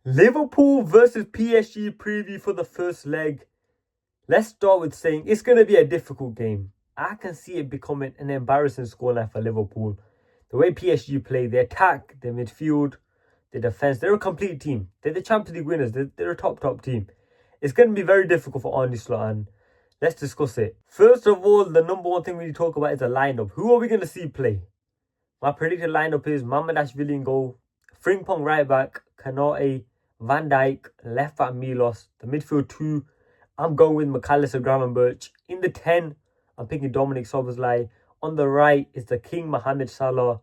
Liverpool versus PSG preview for the first leg. Let's start with saying it's going to be a difficult game. I can see it becoming an embarrassing scoreline for Liverpool. The way PSG play, their attack, their midfield, their defence, they're a complete team. They're the Champions League winners. They're a top team. It's going to be very difficult for Arne Slot, and let's discuss it. First of all, the number one thing we need to talk about is the lineup. Who are we going to see play? My predicted lineup is Mamardashvili in goal, Frimpong right back, Kanate, Van Dijk, left back Milos, the midfield two, I'm going with McAllister, Gravenberch. In the 10, I'm picking Dominic Szoboszlai. On the right is the King Mohamed Salah.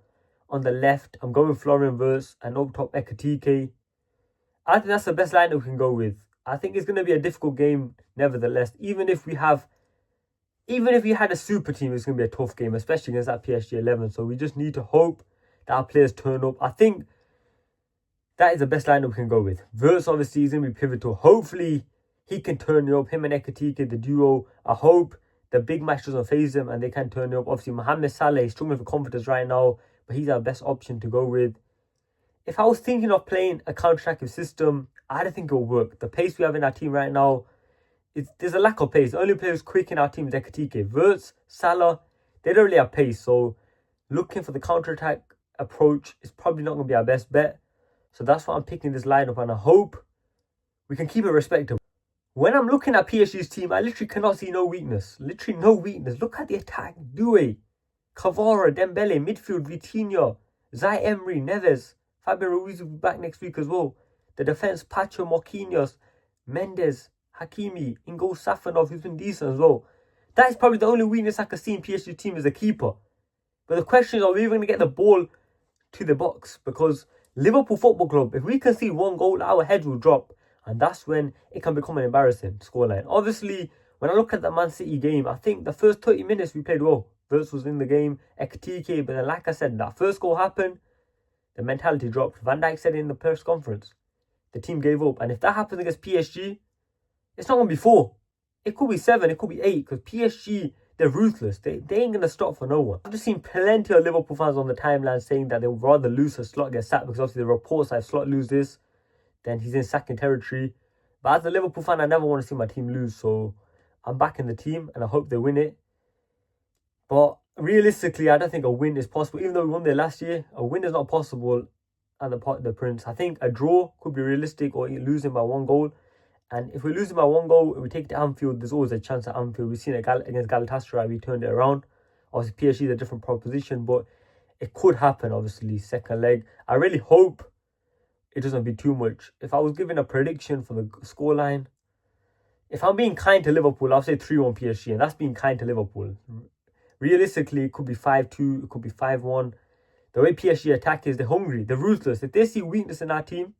On the left, I'm going with Florian Wirtz, and up top Ekitike. I think that's the best lineup we can go with. I think it's going to be a difficult game, nevertheless. Even if we had a super team, it's going to be a tough game, especially against that PSG 11. So we just need to hope that our players turn up. I think that is the best lineup we can go with. Wirtz obviously is going to be pivotal. Hopefully he can turn it up. Him and Ekitike, the duo. I hope the big match doesn't phase them and they can turn it up. Obviously Mohamed Salah is struggling for confidence right now, but he's our best option to go with. If I was thinking of playing a counter-attacking system, I don't think it will work. The pace we have in our team right now, there's a lack of pace. The only player who's quick in our team is Ekitike. Wirtz, Salah, they don't really have pace. So looking for the counter-attack approach is probably not going to be our best bet. So that's why I'm picking this lineup, and I hope we can keep it respectable. When I'm looking at PSG's team, I literally cannot see no weakness. Literally no weakness. Look at the attack. Doué, Kvara, Dembele, midfield, Vitinha, Zai Emery, Neves, Fabian Ruiz will be back next week as well. The defence, Pacho, Marquinhos, Mendes, Hakimi, Ingo Safanov, who's been decent as well. That is probably the only weakness I can see in PSG's team as a keeper. But the question is, are we even going to get the ball to the box? Because Liverpool Football Club, if we can see one goal, our heads will drop. And that's when it can become an embarrassing scoreline. Obviously, when I look at the Man City game, I think the first 30 minutes we played well. Wirtz was in the game, Ekitike, but then like I said, that first goal happened, the mentality dropped. Van Dijk said it in the press conference. The team gave up. And if that happens against PSG, it's not going to be 4. It could be 7, it could be 8. Because PSG, they're ruthless. They ain't going to stop for no one. I've just seen plenty of Liverpool fans on the timeline saying that they would rather lose a Slot get sacked. Because obviously the reports that if Slot lose this, then he's in sacking territory. But as a Liverpool fan, I never want to see my team lose. So I'm backing the team and I hope they win it. But realistically, I don't think a win is possible. Even though we won there last year, a win is not possible at the Parc des Princes. I think a draw could be realistic, or losing by 1 goal. And if we're losing by 1 goal, we take it to Anfield, there's always a chance at Anfield. We've seen it against Galatasaray, we turned it around. Obviously, PSG is a different proposition, but it could happen, obviously, second leg. I really hope it doesn't be too much. If I was giving a prediction for the scoreline, if I'm being kind to Liverpool, I'll say 3-1 PSG, and that's being kind to Liverpool. Realistically, it could be 5-2, it could be 5-1. The way PSG attack is, they're hungry, they're ruthless. If they see weakness in our team,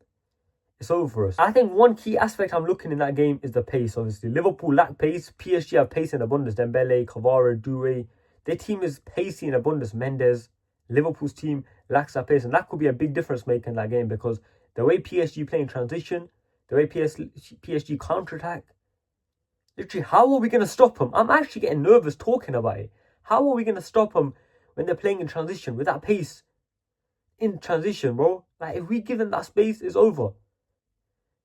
it's over for us. I think one key aspect I'm looking in that game is the pace, obviously. Liverpool lack pace, PSG have pace in abundance. Dembele, Kvara, Doué. Their team is pacey in abundance. Mendes. Liverpool's team lacks that pace, and that could be a big difference maker in that game, because the way PSG play in transition, the way PSG counter-attack, literally, how are we going to stop them? I'm actually getting nervous talking about it. How are we going to stop them when they're playing in transition with that pace? In transition, bro. Like, if we give them that space, it's over.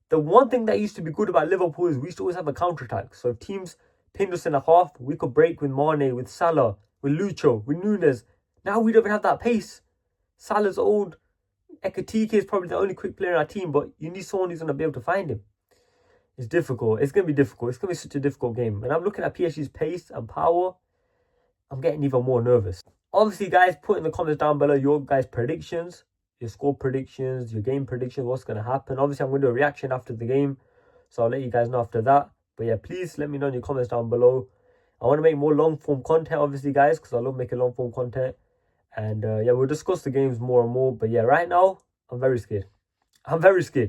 The one thing that used to be good about Liverpool is we used to always have a counter-attack. So if teams pinned us in a half, we could break with Mane, with Salah, with Lucho, with Nunes. Now we don't even have that pace. Salah's old. Ekitike is probably the only quick player in our team, but you need someone who's going to be able to find him. It's difficult. It's going to be difficult. It's going to be such a difficult game. When I'm looking at PSG's pace and power, I'm getting even more nervous. Obviously, guys, put in the comments down below your guys' predictions, your score predictions, your game predictions, what's going to happen. Obviously, I'm going to do a reaction after the game, so I'll let you guys know after that. But yeah, please let me know in your comments down below. I want to make more long-form content, obviously, guys, because I love making long-form content. And yeah, we'll discuss the games more and more. But yeah, right now, I'm very scared. I'm very scared.